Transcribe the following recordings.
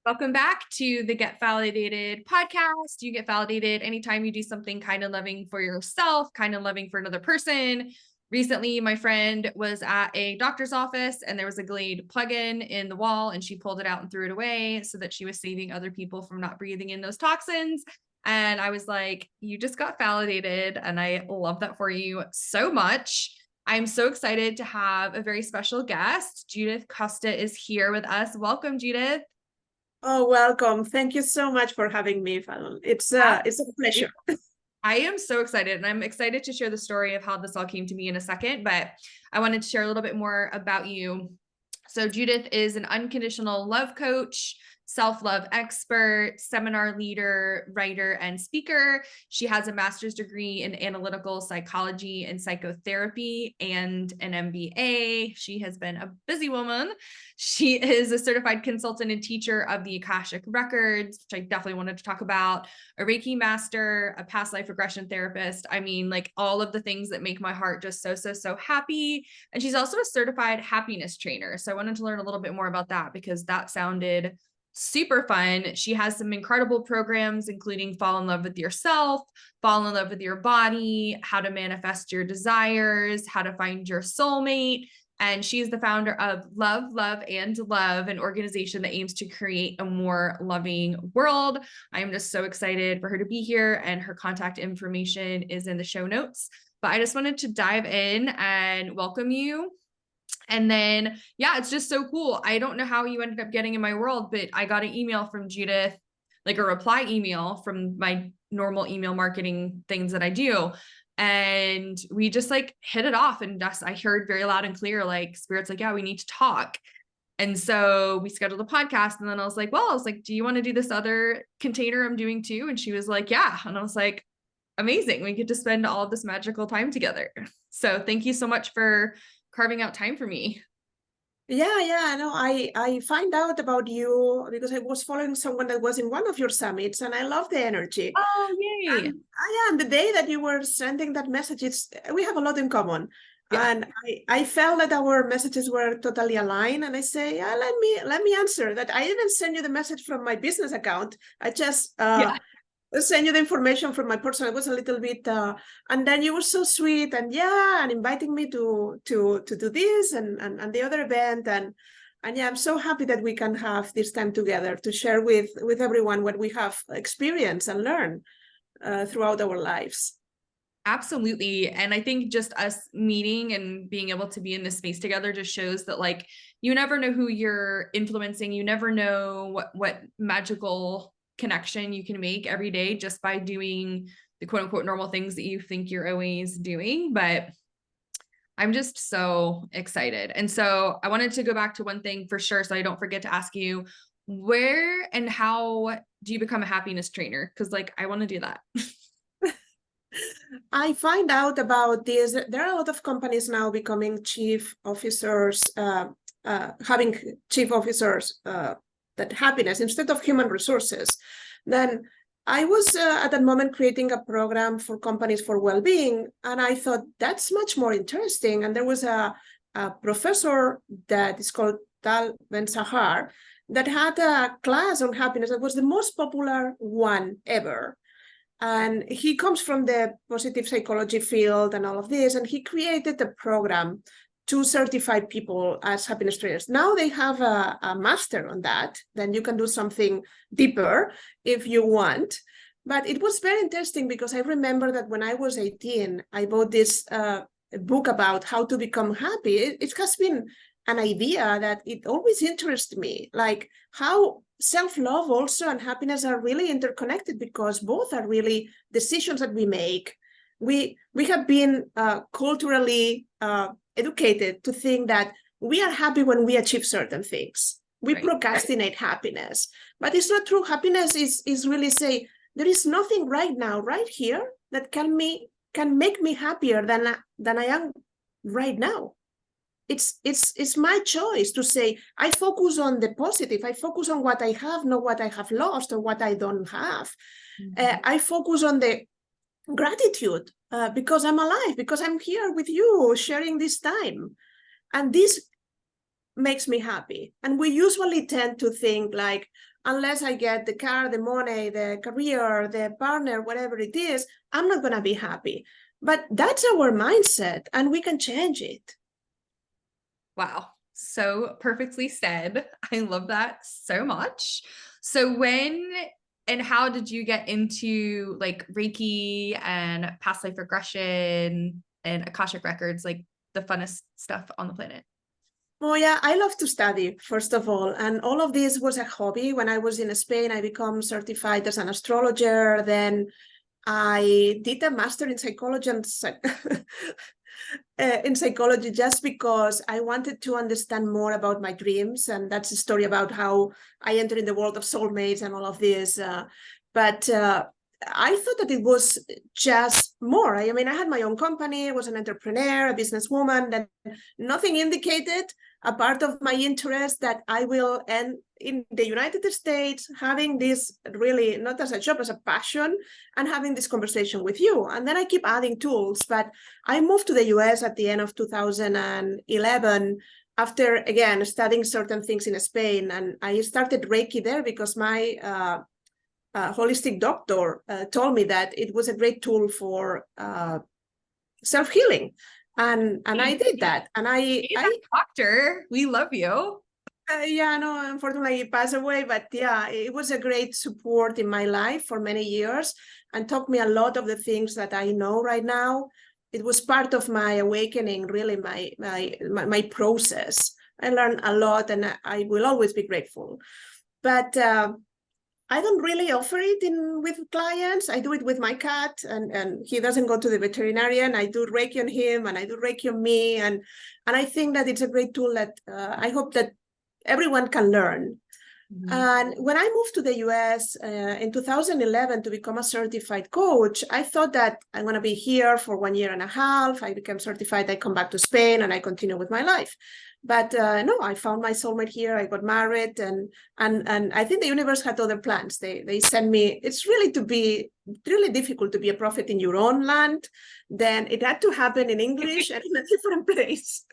Welcome back to the Get Validated podcast. You get validated anytime you do something kind and loving for yourself, kind and loving for another person. Recently, my friend was at a doctor's office and there was a Glade plug-in in the wall, and she pulled it out and threw it away so that she was saving other people from not breathing in those toxins. And I was like, you just got validated, and I love that for you so much. I'm so excited to have a very special guest. Judith Costa is here with us. Welcome, Judith. Oh, welcome. Thank you so much for having me, Fallon. It's a pleasure. I am so excited, and I'm excited to share the story of how this all came to me in a second, but I wanted to share a little bit more about you. So Judith is an unconditional love coach, self-love expert, seminar leader, writer, and speaker. She has a master's degree in analytical psychology and psychotherapy and an MBA. She has been a busy woman. She is a certified consultant and teacher of the Akashic Records, which I definitely wanted to talk about, a Reiki Master, a Past Life Regression Therapist. I mean, like all of the things that make my heart just so happy. And she's also a certified happiness trainer. So I wanted to learn a little bit more about that because that sounded super fun. She has some incredible programs, including Fall in Love with Yourself, Fall in Love with Your Body, How to Manifest Your Desires, How to Find Your Soulmate. And she's the founder of Love, Love, and Love, an organization that aims to create a more loving world. I am just so excited for her to be here, and her contact information is in the show notes. But I just wanted to dive in and welcome you. And then, yeah, it's just so cool. I don't know how you ended up getting in my world, but I got an email from Judith, like a reply email from my normal email marketing things that I do. And we just like hit it off, and just, I heard very loud and clear, like Spirit's like, yeah, we need to talk. And so we scheduled a podcast, and then I was like, do you want to do this other container I'm doing too? And she was like, yeah. And I was like, amazing. We get to spend all of this magical time together. So thank you so much for carving out time for me. Yeah. No, I find out about you because I was following someone that was in one of your summits, and I love the energy. Oh, yay. And the day that you were sending that message, we have a lot in common. Yeah. And I felt that our messages were totally aligned. And I say, yeah, let me answer that. I didn't send you the message from my business account. I just send you the information from my personal. It was a little bit, and then you were so sweet, and inviting me to do this and the other event, and yeah, I'm so happy that we can have this time together to share with everyone what we have experienced and learned throughout our lives. Absolutely. And I think just us meeting and being able to be in this space together just shows that, like, you never know who you're influencing. You never know what magical connection you can make every day just by doing the quote unquote normal things that you think you're always doing. But I'm just so excited. And so I wanted to go back to one thing for sure, so I don't forget to ask you, where and how do you become a happiness trainer? Because like, I want to do that. I find out about this. There are a lot of companies now becoming chief officers, having chief officers that happiness instead of human resources. Then I was at that moment creating a program for companies for well-being, and I thought that's much more interesting. And there was a professor that is called Tal Ben Sahar that had a class on happiness that was the most popular one ever. And he comes from the positive psychology field and all of this, and he created a program to certify people as happiness trainers. Now they have a master on that. Then you can do something deeper if you want. But it was very interesting because I remember that when I was 18, I bought this book about how to become happy. It has been an idea that it always interests me, like how self-love also and happiness are really interconnected, because both are really decisions that we make. We have been culturally educated to think that we are happy when we achieve certain things. We procrastinate happiness, but it's not true. Happiness is really say, there is nothing right now, right here, that can make me happier than I am right now. It's my choice to say, I focus on the positive. I focus on what I have, not what I have lost or what I don't have. Mm-hmm. I focus on the gratitude because I'm alive, because I'm here with you sharing this time. And this makes me happy. And we usually tend to think like, unless I get the car, the money, the career, the partner, whatever it is, I'm not going to be happy. But that's our mindset, and we can change it. Wow. So perfectly said. I love that so much. So when and how did you get into like Reiki and past life regression and Akashic Records, like the funnest stuff on the planet? Oh yeah, I love to study, first of all. And all of this was a hobby. When I was in Spain, I became certified as an astrologer. Then I did a master in psychology and in psychology just because I wanted to understand more about my dreams. And that's a story about how I entered in the world of soulmates and all of this. But I thought that it was just more. I mean, I had my own company, I was an entrepreneur, a businesswoman, that nothing indicated a part of my interest that I will end in the United States having this really not as a job, as a passion, and having this conversation with you. And then I keep adding tools, but I moved to the US at the end of 2011 after, again, studying certain things in Spain. And I started Reiki there because my holistic doctor told me that it was a great tool for self-healing. And I did that. And I doctor, we love you. Yeah, no, unfortunately he passed away, but yeah, it was a great support in my life for many years and taught me a lot of the things that I know right now. It was part of my awakening, really my process. I learned a lot, and I will always be grateful. But I don't really offer it with clients. I do it with my cat, and he doesn't go to the veterinarian. I do Reiki on him, and I do Reiki on me, and I think that it's a great tool that I hope that everyone can learn. Mm-hmm. And when I moved to the US in 2011 to become a certified coach, I thought that I'm going to be here for 1.5 years. I became certified, I come back to Spain, and I continue with my life. But no, I found my soulmate here. I got married, and I think the universe had other plans. They sent me. It's really difficult to be a prophet in your own land. Then it had to happen in English and in a different place.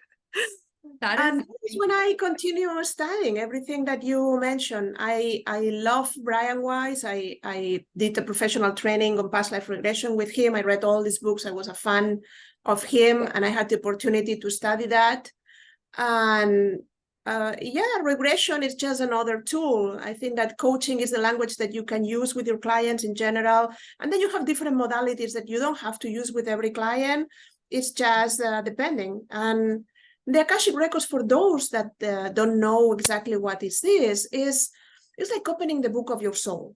And when I continue studying everything that you mentioned, I love Brian Weiss. I did a professional training on past life regression with him. I read all these books. I was a fan of him, and I had the opportunity to study that. And yeah, regression is just another tool. I think that coaching is the language that you can use with your clients in general. And then you have different modalities that you don't have to use with every client. It's just depending. And the Akashic Records, for those that don't know exactly what is this, is like opening the book of your soul.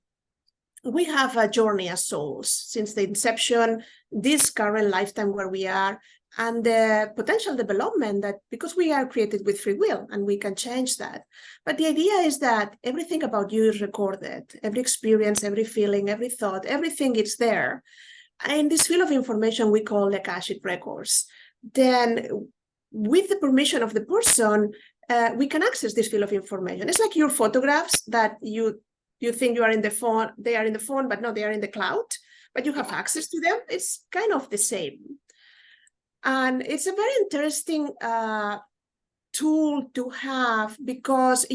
We have a journey as souls since the inception, this current lifetime where we are, and the potential development that, because we are created with free will and we can change that. But the idea is that everything about you is recorded, every experience, every feeling, every thought, everything is there. And this field of information we call the Akashic Records. Then with the permission of the person, we can access this field of information. It's like your photographs that you think you are in the phone, they are in the phone, but no, they are in the cloud, but you have access to them. It's kind of the same. And it's a very interesting tool to have, because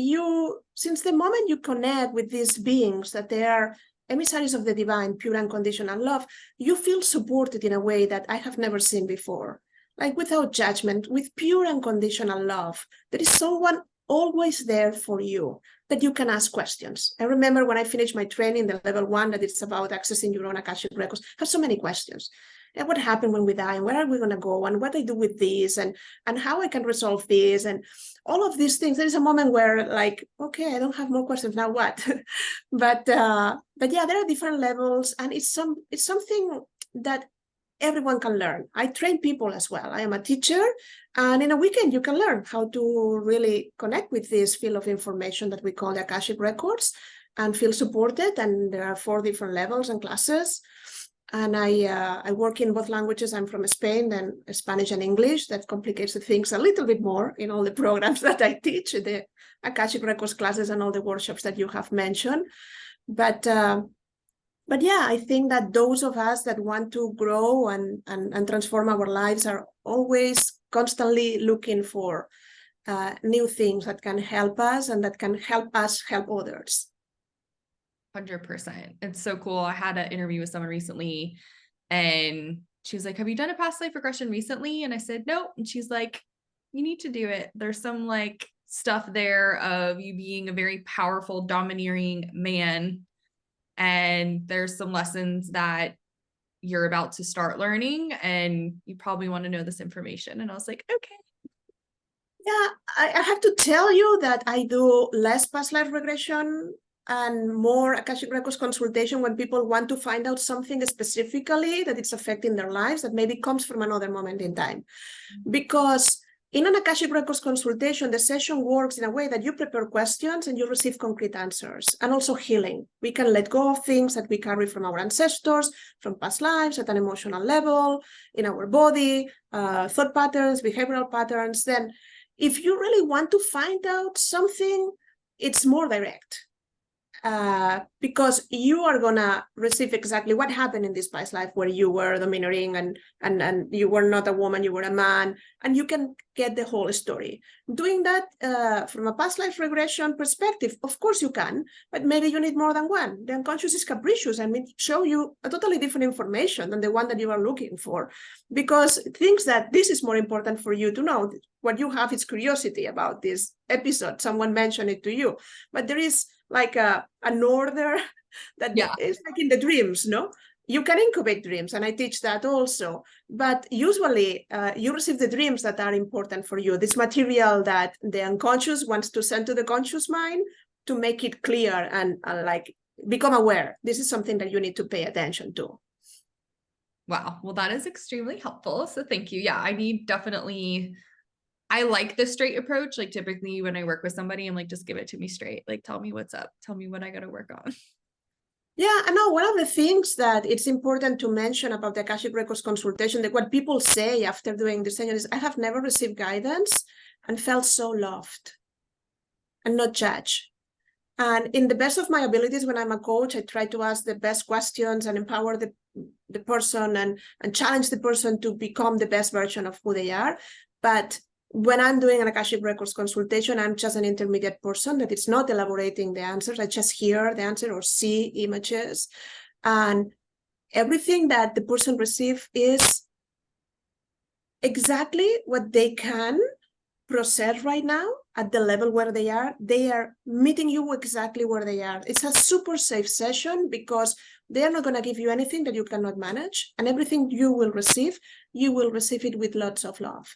since the moment you connect with these beings, that they are emissaries of the divine, pure unconditional love, you feel supported in a way that I have never seen before. Like without judgment, with pure unconditional love, there is someone always there for you that you can ask questions. I remember when I finished my training, the level 1, that it's about accessing your own Akashic Records, I have so many questions. And what happened when we die, and where are we going to go, and what I do with this, and how I can resolve this, and all of these things. There is a moment where, like, okay, I don't have more questions, now what? but yeah, there are different levels, and it's something that everyone can learn. I train people as well. I am a teacher, and in a weekend you can learn how to really connect with this field of information that we call the Akashic Records and feel supported. And there are 4 different levels and classes. And I work in both languages. I'm from Spain, then Spanish and English. That complicates the things a little bit more in all the programs that I teach, the Akashic Records classes and all the workshops that you have mentioned. But yeah, I think that those of us that want to grow and transform our lives are always constantly looking for new things that can help us and that can help us help others. 100%. It's so cool. I had an interview with someone recently and she was like, have you done a past life regression recently? And I said, no. And she's like, you need to do it. There's some like stuff there of you being a very powerful, domineering man. And there's some lessons that you're about to start learning and you probably want to know this information. And I was like, okay. Yeah, I have to tell you that I do less past life regression and more Akashic Records consultation when people want to find out something specifically that it's affecting their lives that maybe comes from another moment in time. Because in an Akashic Records consultation, the session works in a way that you prepare questions and you receive concrete answers, and also healing. We can let go of things that we carry from our ancestors, from past lives at an emotional level, in our body, thought patterns, behavioral patterns. Then if you really want to find out something, it's more direct. Because you are gonna receive exactly what happened in this past life where you were domineering and you were not a woman, you were a man, and you can get the whole story. Doing that from a past life regression perspective, of course you can, but maybe you need more than one. The unconscious is capricious and it show you a totally different information than the one that you are looking for, because things that this is more important for you to know. What you have is curiosity about this episode. Someone mentioned it to you, but there is like an order that is like in the dreams, no? You can incubate dreams, and I teach that also. But usually you receive the dreams that are important for you, this material that the unconscious wants to send to the conscious mind to make it clear and like become aware. This is something that you need to pay attention to. Wow. Well, that is extremely helpful. So thank you. Yeah, I like the straight approach. Like typically when I work with somebody, I'm like, just give it to me straight. Like, tell me what's up. Tell me what I got to work on. Yeah, I know one of the things that it's important to mention about the Akashic Records consultation, that what people say after doing the session is, I have never received guidance and felt so loved and not judged. And in the best of my abilities, when I'm a coach, I try to ask the best questions and empower the person and challenge the person to become the best version of who they are. But when I'm doing an Akashic Records consultation, I'm just an intermediate person that is not elaborating the answers. I just hear the answer or see images. And everything that the person receives is exactly what they can process right now at the level where they are. They are meeting you exactly where they are. It's a super safe session because they are not going to give you anything that you cannot manage. And everything you will receive it with lots of love.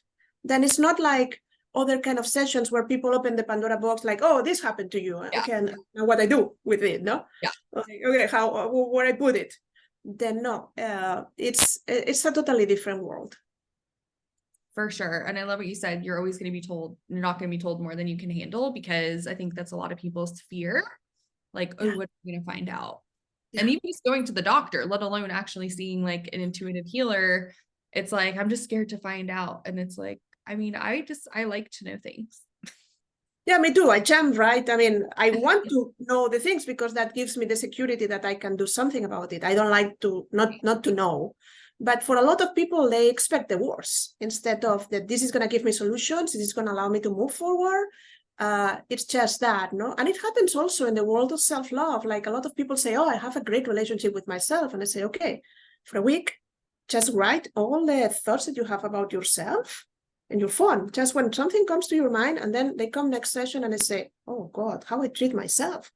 Then it's not like other kind of sessions where people open the Pandora box like, oh, this happened to you. Yeah. Okay, and what I do with it, no? Yeah. Okay, where I put it. Then no, it's a totally different world. For sure. And I love what you said. You're always going to be told, you're not going to be told more than you can handle, because I think that's a lot of people's fear. Like, oh, what are you going to find out? Yeah. And even just going to the doctor, let alone actually seeing like an intuitive healer, it's like, I'm just scared to find out. And it's like, I mean, I like to know things. Yeah, me too. I jump, right? I mean, I want to know the things because that gives me the security that I can do something about it. I don't like to not to know. But for a lot of people, they expect the worst instead of that. This is going to give me solutions. This is going to allow me to move forward. It's just that, no? And it happens also in the world of self-love. Like a lot of people say, oh, I have a great relationship with myself. And I say, okay, for a week, just write all the thoughts that you have about yourself in your phone, just when something comes to your mind, and then they come next session and they say, oh God, how I treat myself.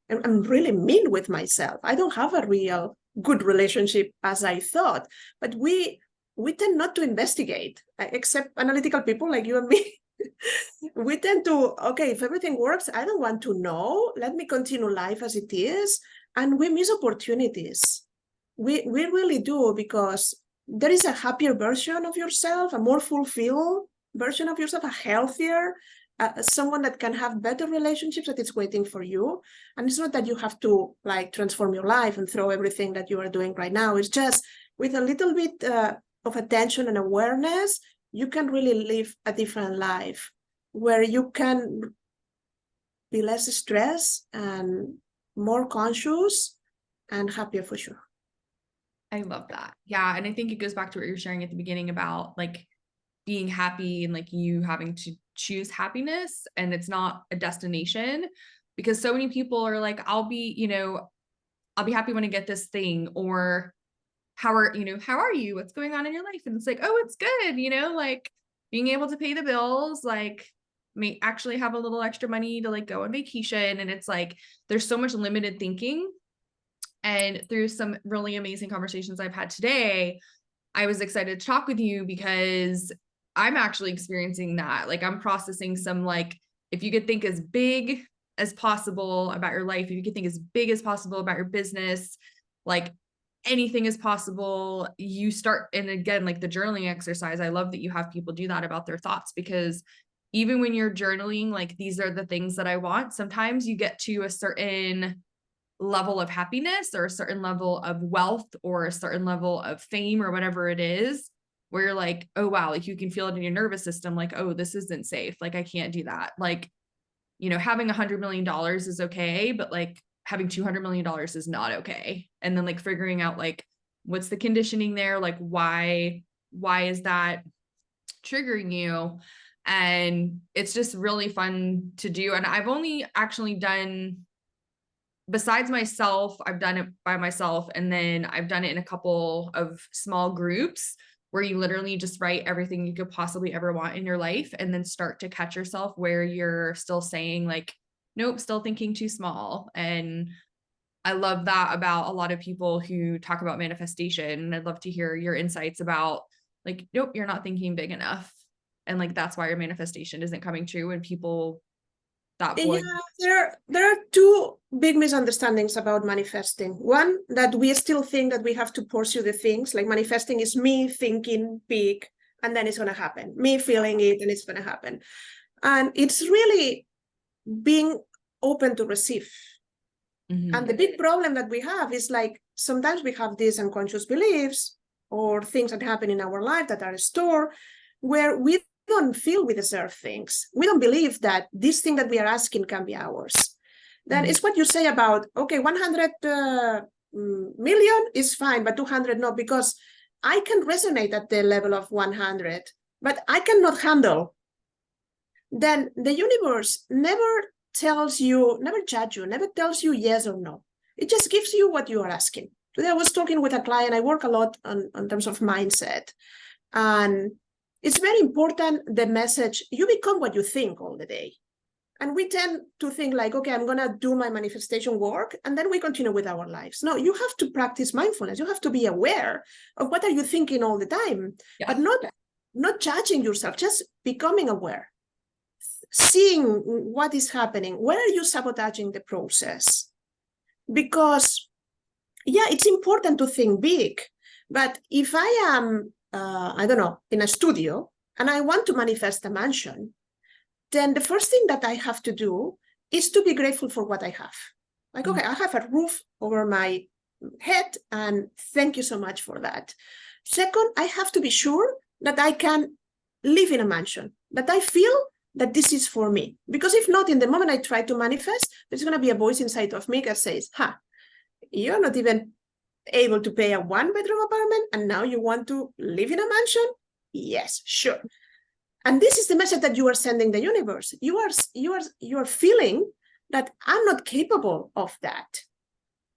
And I'm really mean with myself. I don't have a real good relationship as I thought. But we tend not to investigate, except analytical people like you and me. We tend to, okay, if everything works, I don't want to know. Let me continue life as it is. And we miss opportunities. We really do, because there is a happier version of yourself, a more fulfilled version of yourself, a healthier, someone that can have better relationships that is waiting for you. And it's not that you have to like transform your life and throw everything that you are doing right now. It's just with a little bit of attention and awareness, you can really live a different life where you can be less stressed and more conscious and happier for sure. I love that. Yeah. And I think it goes back to what you were sharing at the beginning about like being happy and like you having to choose happiness, and it's not a destination, because so many people are like, I'll be, I'll be happy when I get this thing, or how are you? What's going on in your life? And it's like, oh, it's good. Like being able to pay the bills, like may actually have a little extra money to like go on vacation. And it's like, there's so much limited thinking. And through some really amazing conversations I've had today, I was excited to talk with you because I'm actually experiencing that. Like I'm processing some, like, if you could think as big as possible about your life, if you could think as big as possible about your business, like anything is possible, you start. And again, like the journaling exercise, I love that you have people do that about their thoughts, because even when you're journaling, like, these are the things that I want, sometimes you get to a certain level of happiness or a certain level of wealth or a certain level of fame or whatever it is, where you're like, oh wow, like you can feel it in your nervous system, like, oh, this isn't safe, like I can't do that. Like, having $100 million is okay, but like having $200 million is not okay. And then like figuring out like, what's the conditioning there? Like, why is that triggering you? And it's just really fun to do. And I've only actually done, besides myself, I've done it by myself. And then I've done it in a couple of small groups where you literally just write everything you could possibly ever want in your life, and then start to catch yourself where you're still saying like, nope, still thinking too small. And I love that about a lot of people who talk about manifestation. I'd love to hear your insights about like, nope, you're not thinking big enough. And like, that's why your manifestation isn't coming true. And people that voice. Yeah, there are two big misunderstandings about manifesting. One, that we still think that we have to pursue the things, like manifesting is me thinking big and then it's going to happen, me feeling it and it's going to happen. And it's really being open to receive. Mm-hmm. And the big problem that we have is like, sometimes we have these unconscious beliefs or things that happen in our life that are stored, where we don't feel we deserve things. We don't believe that this thing that we are asking can be ours. Then it's what you say about, okay, 100 million is fine, but 200 no, because I can resonate at the level of 100, but I cannot handle. Then the universe never tells you, never judge you, never tells you yes or no. It just gives you what you are asking. Today I was talking with a client. I work a lot on terms of mindset. And it's very important, the message, you become what you think all the day. And we tend to think like, okay, I'm going to do my manifestation work, and then we continue with our lives. No, you have to practice mindfulness. You have to be aware of what are you thinking all the time, but not judging yourself, just becoming aware, seeing what is happening. Where are you sabotaging the process? Because, yeah, it's important to think big, but if I am I don't know, in a studio, and I want to manifest a mansion, then the first thing that I have to do is to be grateful for what I have. Like, okay, I have a roof over my head, and thank you so much for that. Second, I have to be sure that I can live in a mansion, that I feel that this is for me. Because if not, in the moment I try to manifest, there's going to be a voice inside of me that says, you're not even able to pay a 1-bedroom apartment, and now you want to live in a mansion? Yes, sure. And this is the message that you are sending the universe. You are feeling that I'm not capable of that.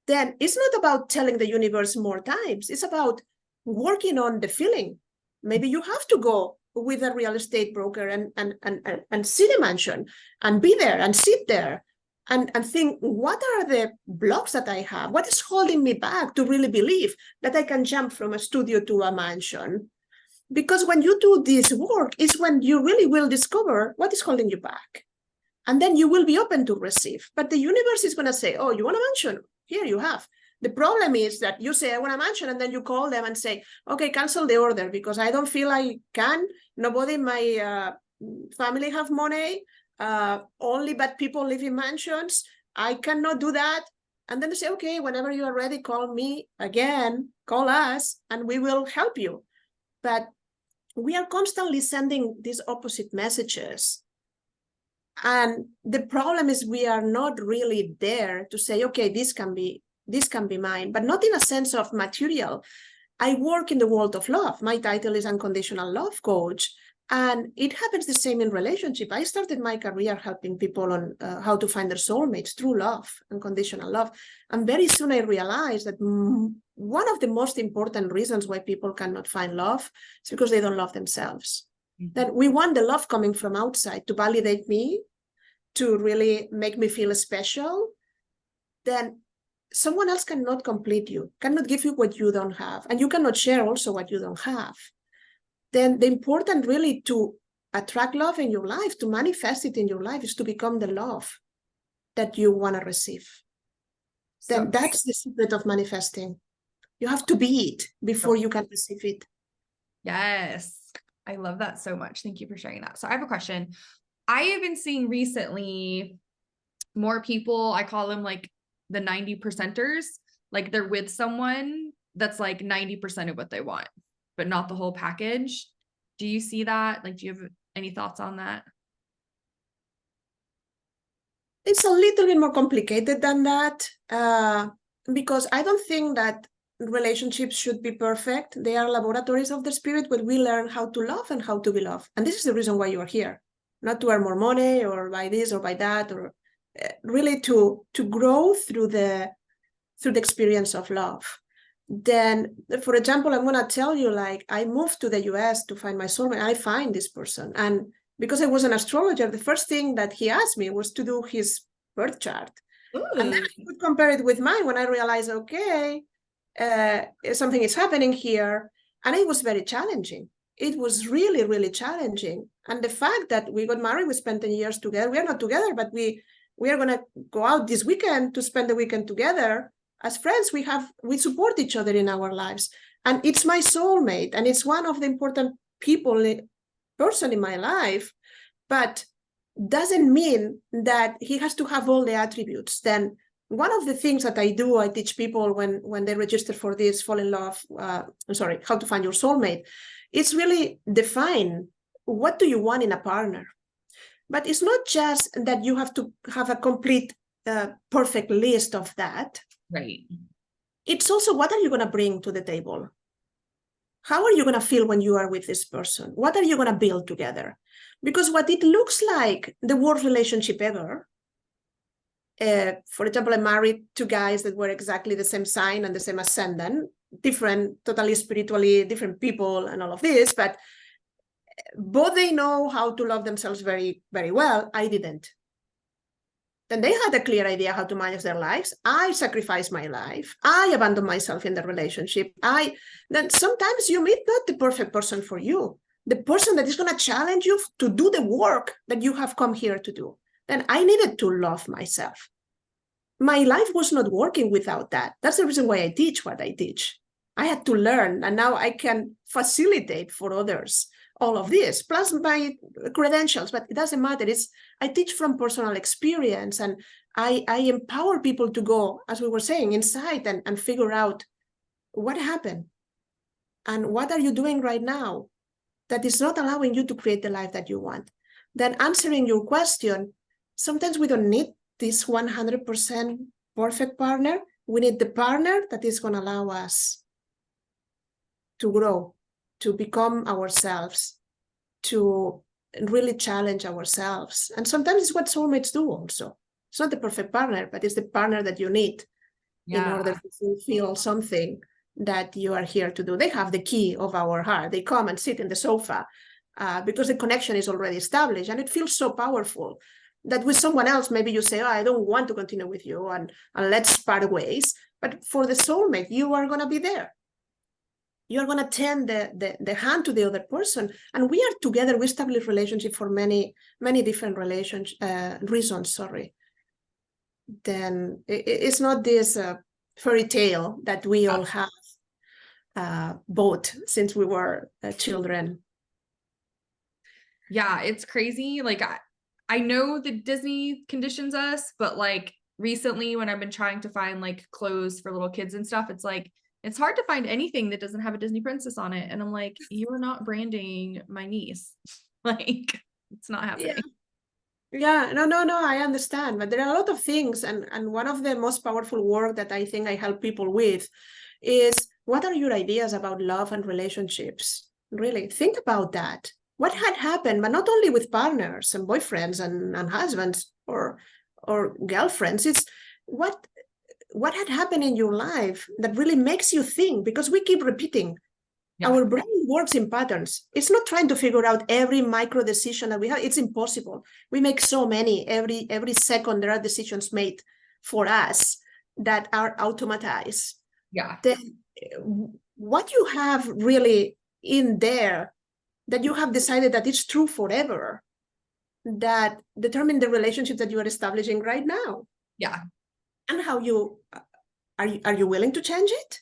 Then it's not about telling the universe more times. It's about working on the feeling. Maybe you have to go with a real estate broker and see the mansion and be there and sit there and think, what are the blocks that I have? What is holding me back to really believe that I can jump from a studio to a mansion? Because when you do this work, is when you really will discover what is holding you back. And then you will be open to receive. But the universe is going to say, oh, you want a mansion? Here you have. The problem is that you say, I want a mansion, and then you call them and say, okay, cancel the order because I don't feel I can. Nobody in my family have money. Only bad people live in mansions. I cannot do that. And then they say, okay, whenever you are ready, call me again, call us, and we will help you. But we are constantly sending these opposite messages. And the problem is we are not really there to say, okay, this can be mine, but not in a sense of material. I work in the world of love. My title is Unconditional Love Coach. And it happens the same in relationship. I started my career helping people on how to find their soulmates through love, unconditional love. And very soon I realized that one of the most important reasons why people cannot find love is because they don't love themselves. That we want the love coming from outside to validate me, to really make me feel special. Then someone else cannot complete you, cannot give you what you don't have. And you cannot share also what you don't have. Then the important really to attract love in your life, to manifest it in your life, is to become the love that you want to receive. Then that's the secret of manifesting. You have to be it before you can receive it. Yes. I love that so much. Thank you for sharing that. So I have a question. I have been seeing recently more people, I call them like the 90%ers, like they're with someone that's like 90% of what they want, but not the whole package. Do you see that? Like, do you have any thoughts on that? It's a little bit more complicated than that, because I don't think that relationships should be perfect. They are laboratories of the spirit where we learn how to love and how to be loved. And this is the reason why you are here, not to earn more money or buy this or buy that, or really to grow through the experience of love. Then, for example, I'm going to tell you, like, I moved to the US to find my soulmate. I find this person. And because I was an astrologer, the first thing that he asked me was to do his birth chart. Ooh. And then I could compare it with mine when I realized, okay, something is happening here. And it was very challenging. It was really, really challenging. And the fact that we got married, we spent 10 years together. We are not together, but we are going to go out this weekend to spend the weekend together. As friends, we support each other in our lives. And it's my soulmate. And it's one of the important person in my life, but doesn't mean that he has to have all the attributes. Then one of the things that I do, I teach people when they register for this how to find your soulmate. It's really define, what do you want in a partner? But it's not just that you have to have a complete, perfect list of that. Right. It's also, what are you going to bring to the table? How are you going to feel when you are with this person? What are you going to build together? Because what it looks like, the worst relationship ever. For example, I married two guys that were exactly the same sign and the same ascendant, different, totally spiritually different people and all of this, but both they know how to love themselves very, very well. I didn't. Then they had a clear idea how to manage their lives. I sacrificed my life. I abandoned myself in the relationship. Then sometimes you meet not the perfect person for you, the person that is going to challenge you to do the work that you have come here to do. Then I needed to love myself. My life was not working without that. That's the reason why I teach what I teach. I had to learn, and now I can facilitate for others all of this, plus my credentials, but it doesn't matter. I teach from personal experience, and I empower people to go, as we were saying, inside and figure out what happened and what are you doing right now that is not allowing you to create the life that you want. Then answering your question, sometimes we don't need this 100% perfect partner. We need the partner that is going to allow us to grow, to become ourselves, to really challenge ourselves. And sometimes it's what soulmates do also. It's not the perfect partner, but it's the partner that you need in order to fulfill something that you are here to do. They have the key of our heart. They come and sit in the sofa because the connection is already established, and it feels so powerful that with someone else, maybe you say, I don't want to continue with you and let's part ways. But for the soulmate, you are going to be there. You're going to tend the hand to the other person. And we are together. We establish relationship for many, many different reasons. Then it's not this fairy tale that we all have bought since we were children. Yeah, it's crazy. Like, I know that Disney conditions us, but like recently when I've been trying to find like clothes for little kids and stuff, it's like, it's hard to find anything that doesn't have a Disney princess on it. And I'm like, you are not branding my niece. Like, it's not happening. Yeah, no, I understand. But there are a lot of things. And one of the most powerful work that I think I help people with is, what are your ideas about love and relationships? Really, think about that. what had happened, but not only with partners and boyfriends and husbands or girlfriends, it's what had happened in your life that really makes you think, because we keep repeating. Yeah. Our brain works in patterns. It's not trying to figure out every micro decision that we have. It's impossible. We make so many. Every second there are decisions made for us that are automatized. Yeah. Then what you have really in there that you have decided that it's true forever, that determine the relationship that you are establishing right now. Yeah. And how you are you willing to change it?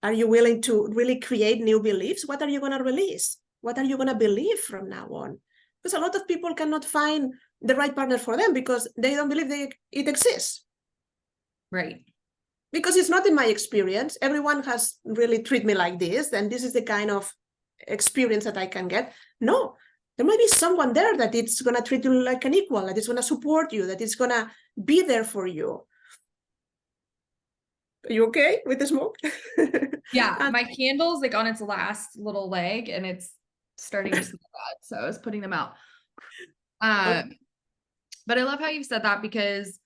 Are you willing to really create new beliefs? What are you going to release? What are you going to believe from now on? Because a lot of people cannot find the right partner for them because they don't believe it exists. Right. Because it's not in my experience. Everyone has really treated me like this, and this is the kind of experience that I can get. No, there might be someone there that it's going to treat you like an equal, that it's going to support you, that it's going to be there for you. Are you okay with the smoke? Yeah, my candle's like on its last little leg and it's starting to smell bad. So I was putting them out. But I love how you've said that, because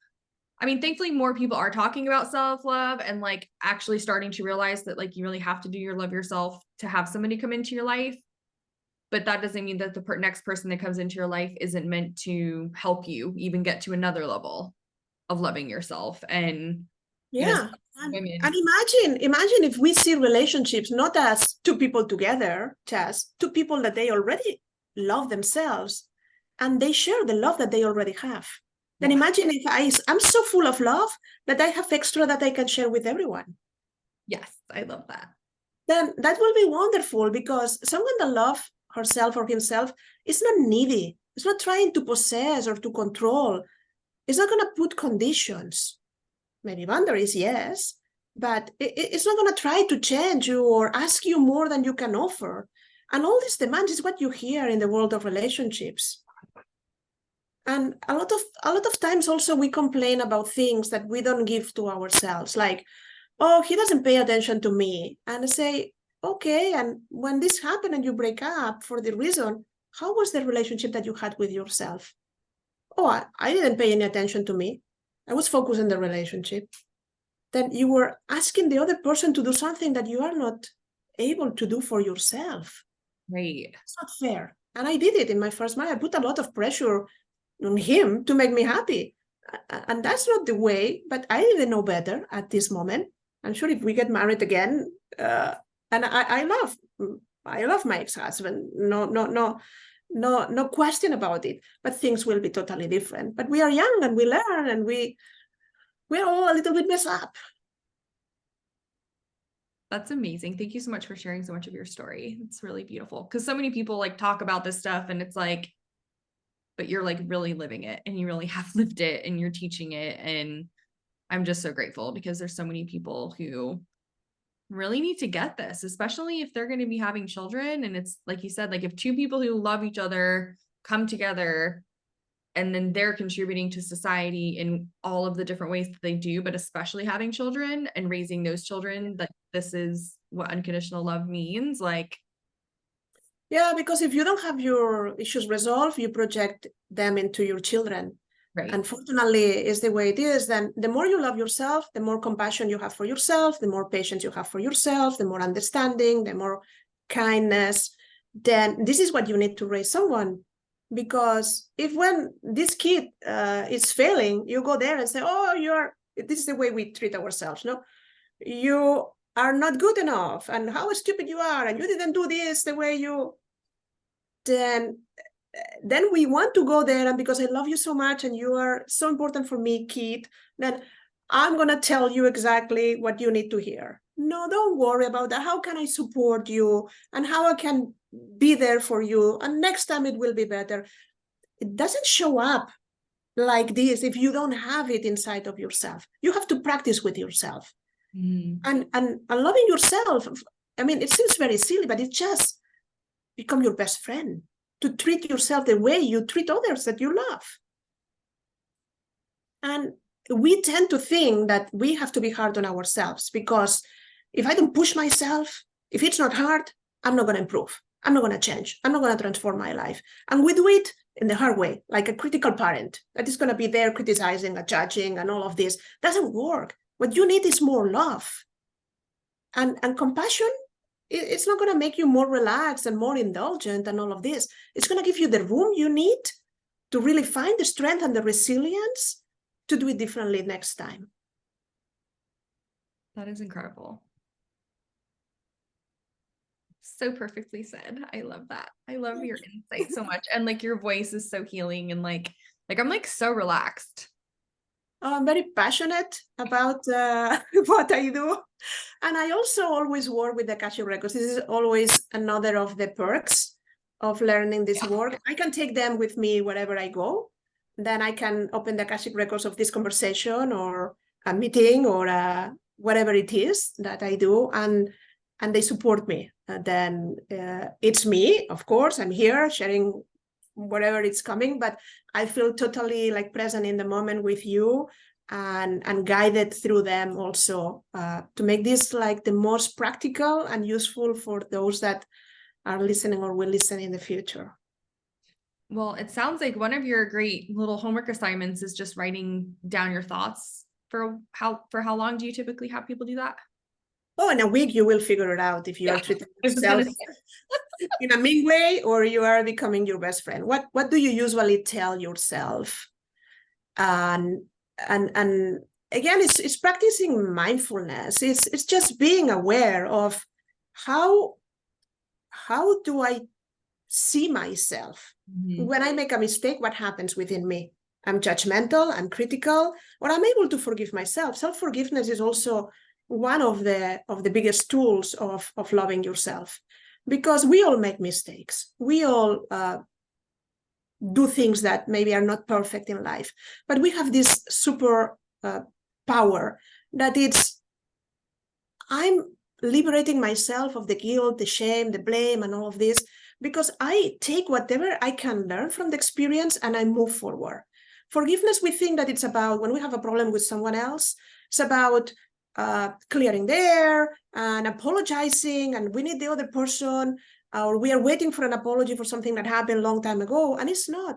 I mean, thankfully more people are talking about self-love and like actually starting to realize that like you really have to do your love yourself to have somebody come into your life. But that doesn't mean that the next person that comes into your life isn't meant to help you even get to another level of loving yourself. And yeah, and imagine if we see relationships not as two people together, just two people that they already love themselves and they share the love that they already have. Then imagine if I'm so full of love that I have extra that I can share with everyone. Yes, I love that. Then that will be wonderful, because someone that loves herself or himself is not needy. It's not trying to possess or to control. It's not going to put conditions. Maybe boundaries, yes, but it's not going to try to change you or ask you more than you can offer. And all these demands is what you hear in the world of relationships. And a lot of times also we complain about things that we don't give to ourselves, like, oh, he doesn't pay attention to me. And I say, okay, and when this happened and you break up for the reason, how was the relationship that you had with yourself? Oh, I didn't pay any attention to me. I was focused on the relationship. Then you were asking the other person to do something that you are not able to do for yourself. Right. It's not fair. And I did it in my first marriage. I put a lot of pressure on him to make me happy. And that's not the way, but I didn't know better at this moment. I'm sure if we get married again, and I love my ex-husband. No question about it, but things will be totally different. But we are young and we learn, and we're all a little bit messed up. That's amazing. Thank you so much for sharing so much of your story. It's really beautiful, because so many people like talk about this stuff and it's like, but you're like really living it, and you really have lived it, and you're teaching it. And I'm just so grateful, because there's so many people who really need to get this, especially if they're going to be having children. And it's like you said, like if two people who love each other come together, and then they're contributing to society in all of the different ways that they do, but especially having children and raising those children, that this is what unconditional love means. Like, yeah, because if you don't have your issues resolved, you project them into your children. Right. Unfortunately, is the way it is. Then the more you love yourself, the more compassion you have for yourself, the more patience you have for yourself, the more understanding, the more kindness. Then this is what you need to raise someone. Because if when this kid is failing, you go there and say, oh, this is the way we treat ourselves. No, you are not good enough, and how stupid you are, and you didn't do this the way you. Then we want to go there, and because I love you so much and you are so important for me, kid, then I'm going to tell you exactly what you need to hear. No, don't worry about that. How can I support you, and how I can be there for you, and next time it will be better. It doesn't show up like this if you don't have it inside of yourself. You have to practice with yourself. And loving yourself. I mean, it seems very silly, but it's just become your best friend, to treat yourself the way you treat others that you love. And we tend to think that we have to be hard on ourselves, because if I don't push myself, if it's not hard, I'm not going to improve. I'm not going to change. I'm not going to transform my life. And we do it in the hard way, like a critical parent that is going to be there criticizing and judging and all of this. Doesn't work. What you need is more love and compassion. It's not going to make you more relaxed and more indulgent and all of this. It's going to give you the room you need to really find the strength and the resilience to do it differently next time. That is incredible. So perfectly said. I love that. I love your insight so much. And like your voice is so healing and like I'm like so relaxed. I'm very passionate about what I do. And I also always work with the Akashic Records. This is always another of the perks of learning this work. I can take them with me wherever I go. Then I can open the Akashic Records of this conversation or a meeting or whatever it is that I do. And they support me. Then it's me, of course. I'm here sharing whatever it's coming, but I feel totally like present in the moment with you and guided through them also to make this like the most practical and useful for those that are listening or will listen in the future. Well, it sounds like one of your great little homework assignments is just writing down your thoughts. For how long do you typically have people do that? Oh, in a week, you will figure it out if you are treating yourself in a mean way or you are becoming your best friend. What do you usually tell yourself? And again, it's practicing mindfulness. It's just being aware of how do I see myself? Mm-hmm. When I make a mistake, what happens within me? I'm judgmental, I'm critical, or I'm able to forgive myself. Self-forgiveness is also one of the biggest tools of loving yourself, because we all make mistakes. We all do things that maybe are not perfect in life, but we have this super power that I'm liberating myself of the guilt, the shame, the blame, and all of this, because I take whatever I can learn from the experience and I move forward. Forgiveness, we think that it's about when we have a problem with someone else, it's about clearing the air and apologizing, and we need the other person, or we are waiting for an apology for something that happened a long time ago, and it's not.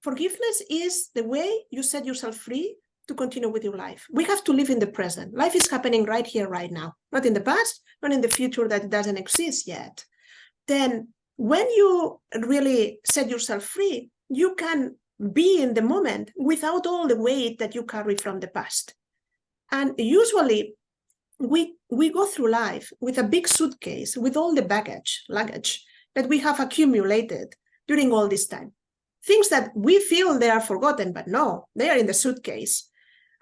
Forgiveness is the way you set yourself free to continue with your life. We have to live in the present. Life is happening right here, right now, not in the past, not in the future that doesn't exist yet. Then when you really set yourself free, you can be in the moment without all the weight that you carry from the past. And usually we go through life with a big suitcase with all the luggage that we have accumulated during all this time. Things that we feel they are forgotten, but no, they are in the suitcase.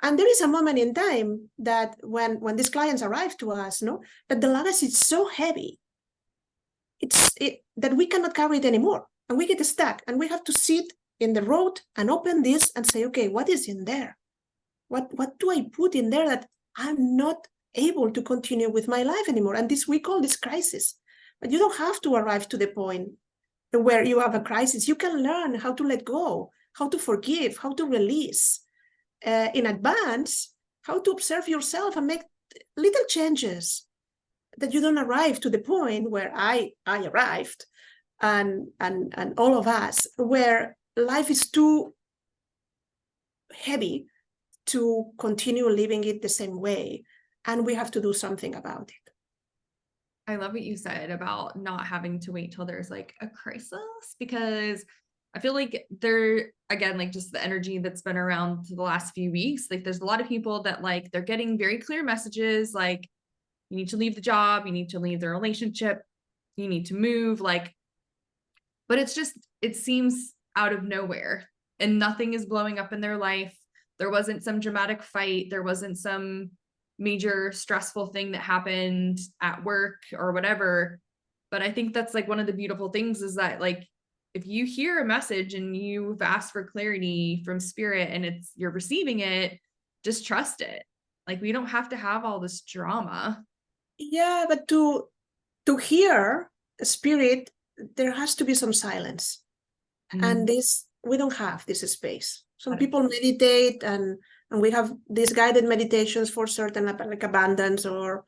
And there is a moment in time that when these clients arrive to us, that the luggage is so heavy, that we cannot carry it anymore. And we get stuck and we have to sit in the road and open this and say, okay, what is in there? What do I put in there that I'm not able to continue with my life anymore? And we call this crisis. But you don't have to arrive to the point where you have a crisis. You can learn how to let go, how to forgive, how to release in advance, how to observe yourself and make little changes that you don't arrive to the point where I arrived and all of us, where life is too heavy to continue living it the same way, and we have to do something about it. I love what you said about not having to wait till there's like a crisis, because I feel like again, like just the energy that's been around for the last few weeks, like there's a lot of people that like they're getting very clear messages like you need to leave the job, you need to leave the relationship, you need to move, like, but it seems out of nowhere and nothing is blowing up in their life. There wasn't some dramatic fight. There wasn't some major stressful thing that happened at work or whatever. But I think that's like one of the beautiful things is that like, if you hear a message and you've asked for clarity from spirit and you're receiving it, just trust it. Like, we don't have to have all this drama. Yeah, but to hear spirit, there has to be some silence. And we don't have this space. Some people meditate and we have these guided meditations for certain, like abundance or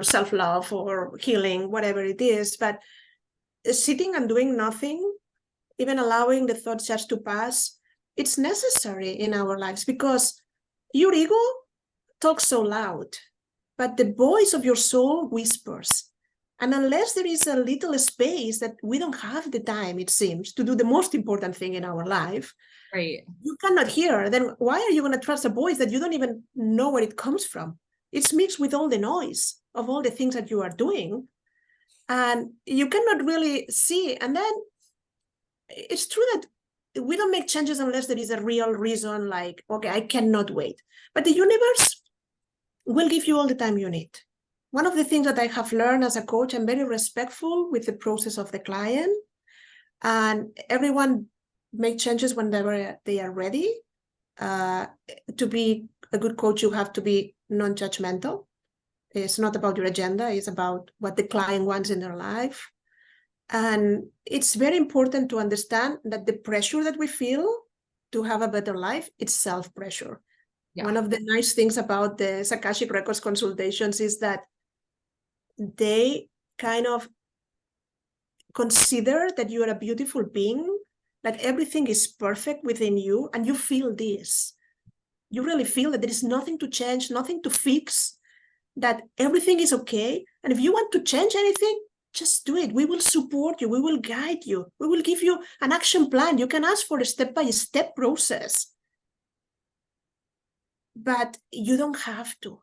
self-love or healing, whatever it is. But sitting and doing nothing, even allowing the thoughts just to pass, it's necessary in our lives, because your ego talks so loud, but the voice of your soul whispers. And unless there is a little space that we don't have the time, it seems, to do the most important thing in our life, Right. you cannot hear. Then why are you going to trust a voice that you don't even know where it comes from? It's mixed with all the noise of all the things that you are doing, and you cannot really see. And then it's true that we don't make changes unless there is a real reason, like, okay, I cannot wait. But the universe will give you all the time you need. One of the things that I have learned as a coach, I'm very respectful with the process of the client, and everyone make changes whenever they are ready. To be a good coach, you have to be non-judgmental. It's not about your agenda, it's about what the client wants in their life. And it's very important to understand that the pressure that we feel to have a better life, it's self-pressure. Yeah. One of the nice things about the Akashic Records consultations is that they kind of consider that you are a beautiful being, that everything is perfect within you, and you feel this. You really feel that there is nothing to change, nothing to fix, that everything is okay. And if you want to change anything, just do it. We will support you. We will guide you. We will give you an action plan. You can ask for a step-by-step process. But you don't have to.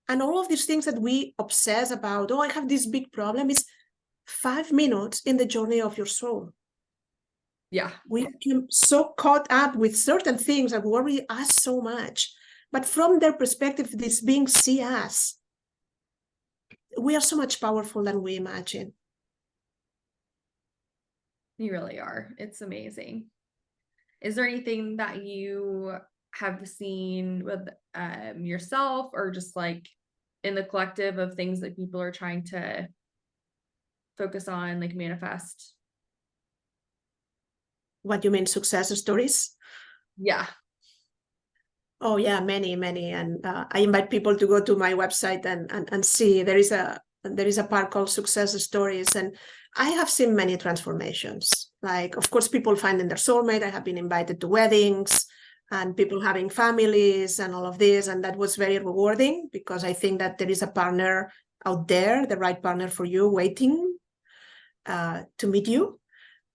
And all of these things that we obsess about, oh, I have this big problem, is 5 minutes in the journey of your soul. Yeah. We become so caught up with certain things that worry us so much. But from their perspective, this being see us, we are so much powerful than we imagine. You really are. It's amazing. Is there anything that you have seen with yourself, or just like in the collective of things that people are trying to focus on, like manifest? What do you mean, success stories? Yeah. Oh yeah, many. And I invite people to go to my website and see. There is a part called Success Stories, and I have seen many transformations. Like, of course, people finding their soulmate. I have been invited to weddings and people having families and all of this, and that was very rewarding, because I think that there is a partner out there, the right partner for you, waiting to meet you.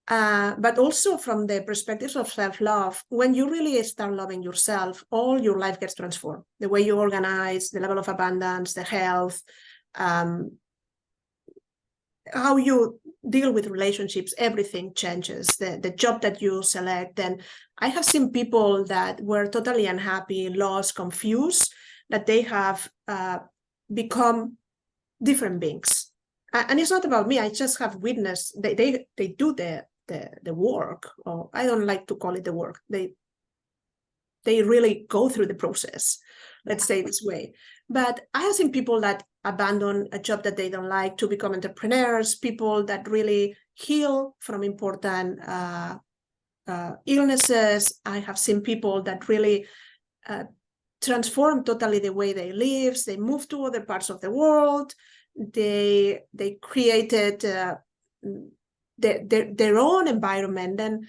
But also from the perspectives of self-love, when you really start loving yourself, all your life gets transformed. The way you organize, the level of abundance, the health, how you deal with relationships, everything changes. The job that you select. And I have seen people that were totally unhappy, lost, confused, that they have become different beings. And it's not about me. I just have witnessed they do the work, or I don't like to call it the work. They really go through the process, let's say this way. But I have seen people that abandon a job that they don't like to become entrepreneurs, people that really heal from important illnesses. I have seen people that really transform totally the way they live. They move to other parts of the world. They created their own environment. And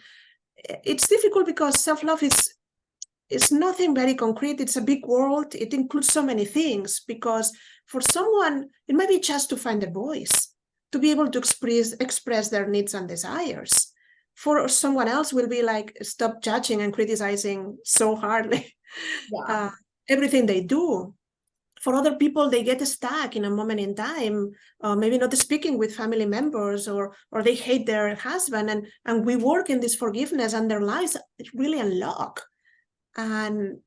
it's difficult because self-love is nothing very concrete. It's a big world. It includes so many things, because for someone, it might be just to find a voice, to be able to express their needs and desires. For someone else will be like, stop judging and criticizing so hardly everything they do. For other people, they get stuck in a moment in time, maybe not speaking with family members, or they hate their husband, and we work in this forgiveness, and their lives really unlock. And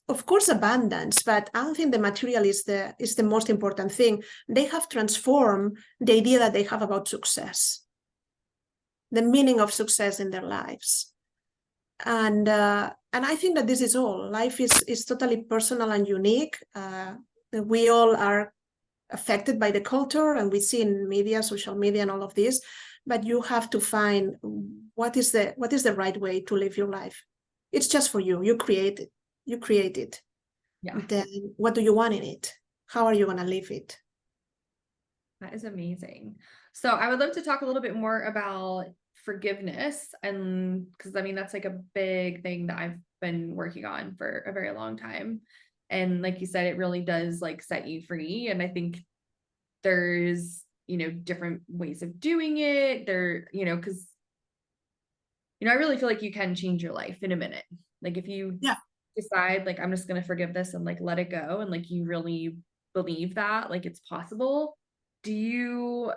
of course, abundance, but I don't think the material is the most important thing. They have transformed the idea that they have about success, the meaning of success in their lives. And I think that this is all. Life is totally personal and unique. We all are affected by the culture, and we see in media, social media, and all of this. But you have to find what is the right way to live your life. It's just for you. You create it. You create it. Yeah. Then what do you want in it? How are you going to live it? That is amazing. So I would love to talk a little bit more about forgiveness, and because I mean that's like a big thing that I've been working on for a very long time. And like you said, it really does like set you free. And I think there's, different ways of doing it there, because, I really feel like you can change your life in a minute. Like if you decide like, I'm just going to forgive this and like, let it go. And like, you really believe that like it's possible. Do you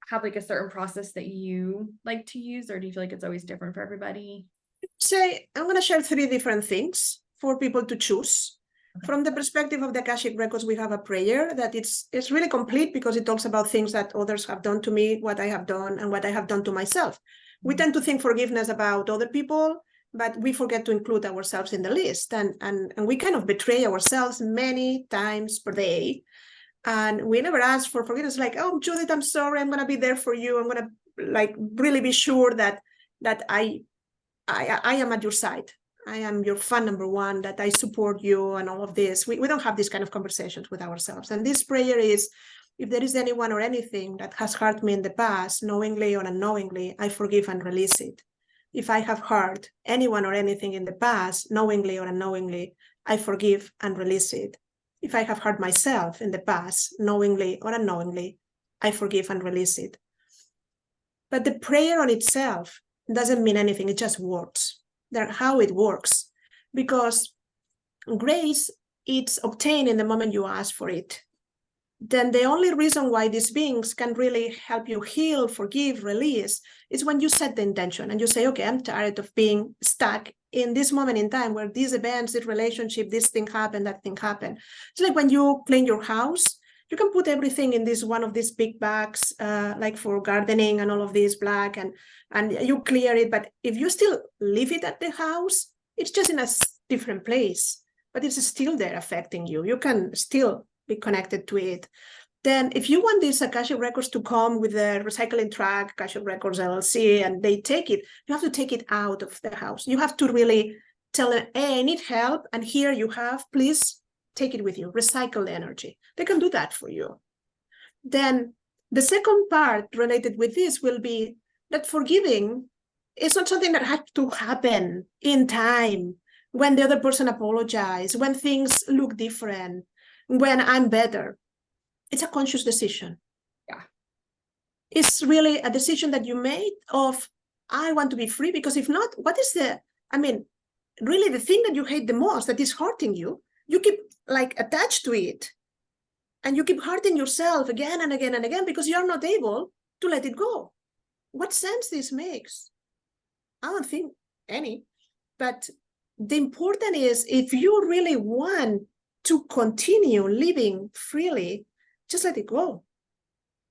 have like a certain process that you like to use, or do you feel like it's always different for everybody? Say, I'm going to share 3 different things for people to choose. Okay. From the perspective of the Akashic Records, we have a prayer that it's really complete because it talks about things that others have done to me, what I have done, and what I have done to myself. We tend to think forgiveness about other people, but we forget to include ourselves in the list. And we kind of betray ourselves many times per day. And we never ask for forgiveness, like, oh, Judith, I'm sorry, I'm going to be there for you. I'm going to like really be sure that I am at your side. I am your fan number one, that I support you and all of this. We don't have these kind of conversations with ourselves. And this prayer is, if there is anyone or anything that has hurt me in the past, knowingly or unknowingly, I forgive and release it. If I have hurt anyone or anything in the past, knowingly or unknowingly, I forgive and release it. If I have hurt myself in the past, knowingly or unknowingly, I forgive and release it. But the prayer on itself doesn't mean anything. It just works. That's how it works. Because grace, it's obtained in the moment you ask for it. Then the only reason why these beings can really help you heal, forgive, release is when you set the intention and you say, okay, I'm tired of being stuck in this moment in time where these events, this relationship, this thing happened, that thing happened. It's like when you clean your house, you can put everything in this one of these big bags, like for gardening and all of this black, and you clear it. But if you still leave it at the house, it's just in a different place, but it's still there affecting you. You can still be connected to it. Then if you want these Akashic Records to come with the recycling truck, Akashic Records LLC, and they take it, you have to take it out of the house. You have to really tell them, hey, I need help, and here you have, please take it with you, recycle the energy. They can do that for you. Then the second part related with this will be that forgiving is not something that had to happen in time, when the other person apologizes, when things look different, when I'm better. It's a conscious decision. Yeah. It's really a decision that you made of, I want to be free, because if not, what is really the thing that you hate the most that is hurting you, you keep like attached to it, and you keep hurting yourself again and again and again because you're not able to let it go. What sense this makes? I don't think any. But the important is, if you really want to continue living freely, just let it go.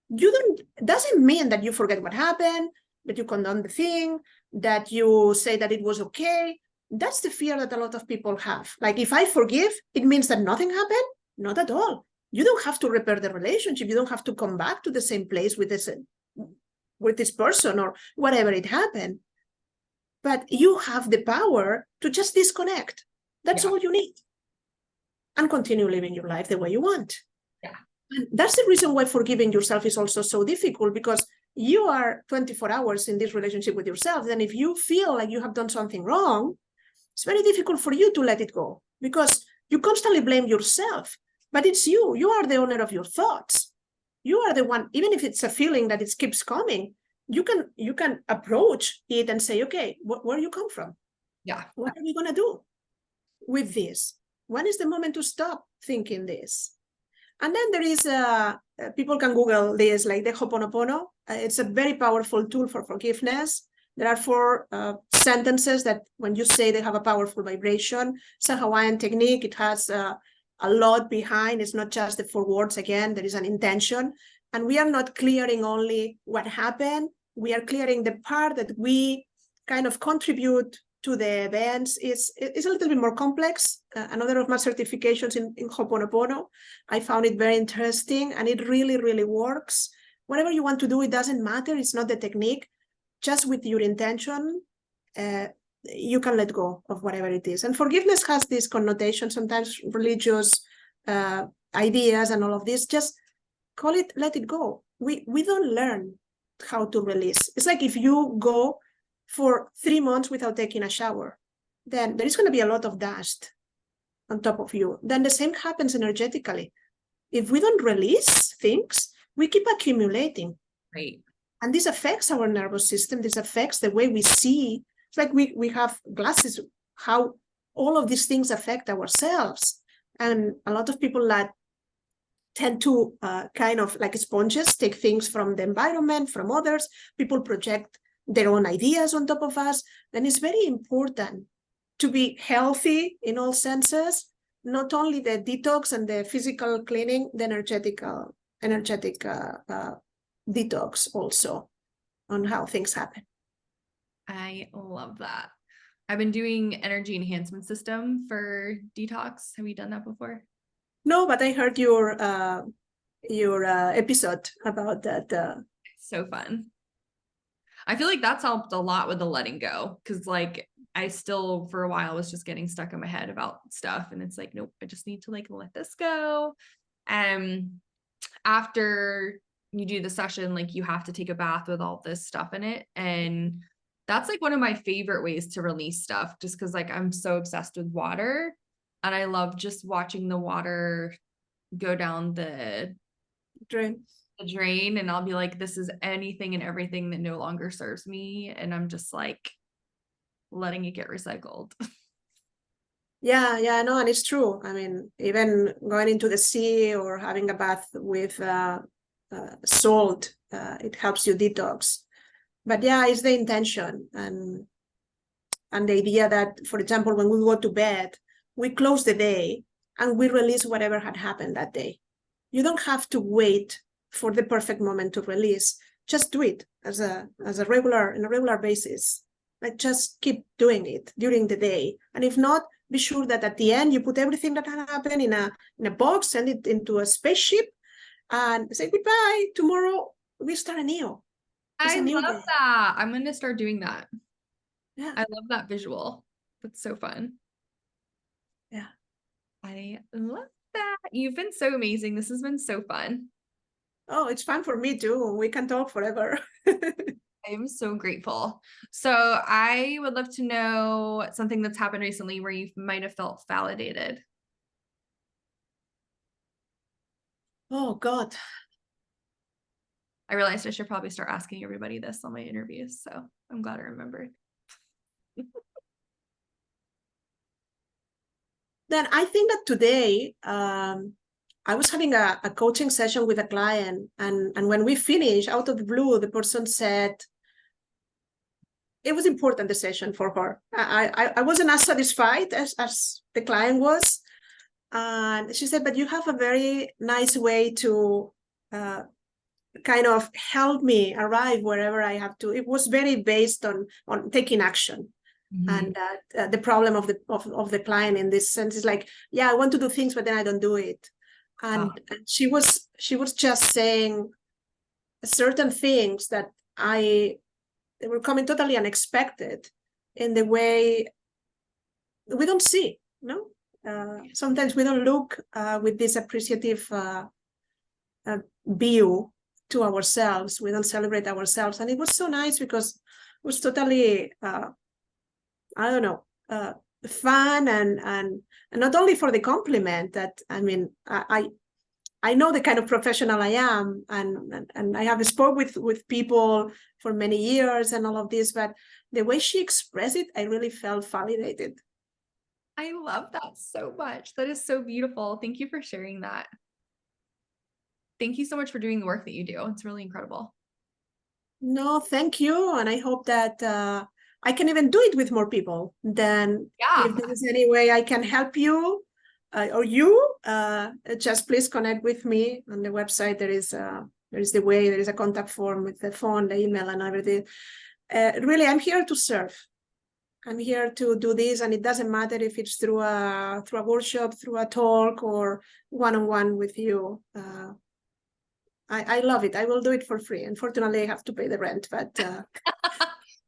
It doesn't mean that you forget what happened, that you condone the thing, that you say that it was okay. That's the fear that a lot of people have. Like, if I forgive, it means that nothing happened? Not at all. You don't have to repair the relationship. You don't have to come back to the same place with this person or whatever it happened. But you have the power to just disconnect. That's all you need. And continue living your life the way you want. Yeah. And that's the reason why forgiving yourself is also so difficult, because you are 24 hours in this relationship with yourself. Then if you feel like you have done something wrong, it's very difficult for you to let it go, because you constantly blame yourself. But it's you. You are the owner of your thoughts. You are the one, even if it's a feeling that it keeps coming, you can approach it and say, okay, where you come from? Yeah. What are we going to do with this? When is the moment to stop thinking this? And then there is, people can Google this, like the Ho'oponopono. It's a very powerful tool for forgiveness. There are 4 sentences that when you say, they have a powerful vibration. It's a Hawaiian technique. It has a lot behind. It's not just the 4 words. Again, there is an intention. And we are not clearing only what happened. We are clearing the part that we kind of contribute to the events. It's a little bit more complex. Another of my certifications in Ho'oponopono, I found it very interesting, and it really, really works. Whatever you want to do, it doesn't matter. It's not the technique. Just with your intention, you can let go of whatever it is. And forgiveness has this connotation, sometimes religious ideas and all of this. Just call it, let it go. We don't learn how to release. It's like if you go for 3 months without taking a shower, then there is going to be a lot of dust on top of you. Then the same happens energetically. If we don't release things, we keep accumulating. Right. And this affects our nervous system. This affects the way we see. It's like we have glasses, how all of these things affect ourselves. And a lot of people that tend to kind of like sponges, take things from the environment, from others. People project their own ideas on top of us. Then it's very important to be healthy in all senses, not only the detox and the physical cleaning, the energetic detox also on how things happen. I love that. I've been doing energy enhancement system for detox. Have you done that before? No, but I heard your episode about that. It's so fun. I feel like that's helped a lot with the letting go, because like I still for a while was just getting stuck in my head about stuff, and it's like, nope, I just need to like let this go. After you do the session, like you have to take a bath with all this stuff in it, and that's like one of my favorite ways to release stuff, just because like I'm so obsessed with water, and I love just watching the water go down the drain, and I'll be like, this is anything and everything that no longer serves me, and I'm just like letting it get recycled. Yeah, no, and it's true. I mean, even going into the sea or having a bath with salt, it helps you detox. But yeah, it's the intention and the idea that, for example, when we go to bed, we close the day and we release whatever had happened that day. You don't have to wait for the perfect moment to release. Just do it as a regular basis. Like just keep doing it during the day. And if not, be sure that at the end you put everything that happened in a box, send it into a spaceship, and say goodbye. Tomorrow we start anew. I love that. I'm going to start doing that. Yeah. I love that visual. That's so fun. Yeah. I love that. You've been so amazing. This has been so fun. Oh, it's fun for me too. We can talk forever. I'm so grateful. So I would love to know something that's happened recently where you might have felt validated. Oh, God. I realized I should probably start asking everybody this on my interviews, so I'm glad I remembered. Then I think that today, I was having a coaching session with a client, and when we finished, out of the blue, the person said, it was important, the session for her. I wasn't as satisfied as the client was. And she said, but you have a very nice way to kind of help me arrive wherever I have to. It was very based on taking action. Mm-hmm. And the problem of the client in this sense is like, yeah, I want to do things, but then I don't do it. And she was just saying certain things that they were coming totally unexpected in the way we don't see, no? Sometimes we don't look with this appreciative view to ourselves. We don't celebrate ourselves. And it was so nice because it was totally, fun and not only for the compliment that, I mean, I know the kind of professional I am, and I have spoke with people for many years and all of this, but the way she expressed it, I really felt validated. I love that so much. That is so beautiful. Thank you for sharing that. Thank you so much for doing the work that you do. It's really incredible. No, thank you. And I hope that I can even do it with more people. Then if there is any way I can help you or you, just please connect with me on the website. There is a contact form with the phone, the email, and everything. Really, I'm here to serve. I'm here to do this, and it doesn't matter if it's through a workshop, through a talk, or one-on-one with you. I love it. I will do it for free. Unfortunately, I have to pay the rent, but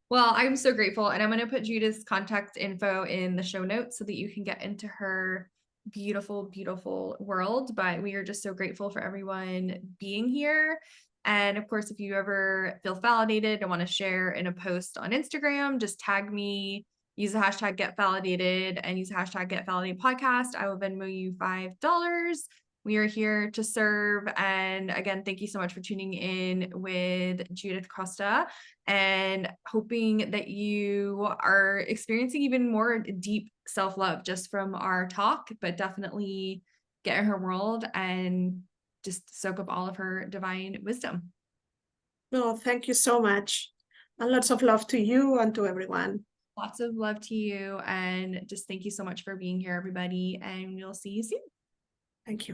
well, I'm so grateful. And I'm going to put Judith's contact info in the show notes so that you can get into her beautiful, beautiful world. But we are just so grateful for everyone being here. And of course, if you ever feel validated and want to share in a post on Instagram, just tag me, use the hashtag Get Validated, and use the hashtag Get Validated Podcast. I will Venmo you $5. We are here to serve. And again, thank you so much for tuning in with Judith Costa, and hoping that you are experiencing even more deep self-love just from our talk, but definitely get in her world and just soak up all of her divine wisdom. No, thank you so much. And lots of love to you and to everyone. Lots of love to you. And just thank you so much for being here, everybody. And we'll see you soon. Thank you.